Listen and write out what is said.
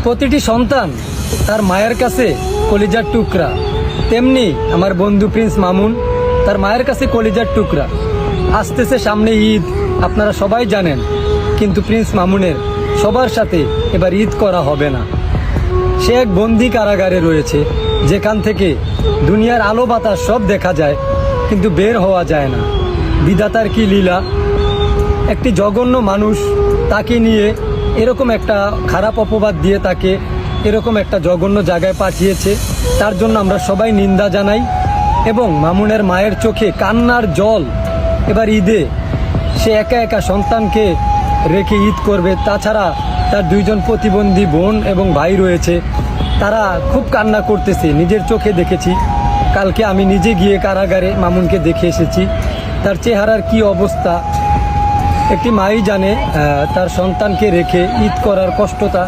প্রতিটি সন্তান তার মায়ের কাছে কলিজার টুকরা, তেমনি আমার বন্ধু প্রিন্স মামুন তার মায়ের কাছে কলিজার টুকরা। আসতেছে সামনে ঈদ, আপনারা সবাই জানেন, কিন্তু প্রিন্স মামুনের সবার সাথে এবার ঈদ করা হবে না। সে এক বন্দি কারাগারে রয়েছে, যেখান থেকে দুনিয়ার আলো বাতাস সব দেখা যায়, কিন্তু বের হওয়া যায় না। বিধাতার কি লীলা, একটি জঘন্য মানুষ তাকে নিয়ে এরকম একটা খারাপ অপবাদ দিয়ে তাকে এরকম একটা জঘন্য জায়গায় পাঠিয়েছে। তার জন্য আমরা সবাই নিন্দা জানাই এবং মামুনের মায়ের চোখে কান্নার জল। এবার ঈদে সে একা একা সন্তানকে রেখে ঈদ করবে। তাছাড়া তার দুইজন প্রতিবন্ধী বোন এবং ভাই রয়েছে, তারা খুব কান্না করতেছে, নিজের চোখে দেখেছি। কালকে আমি নিজে গিয়ে কারাগারে মামুনকে দেখে এসেছি, তার চেহারার কি অবস্থা একটি মাই জানে। তার সন্তানকে রেখে ঈদ করার কষ্টটা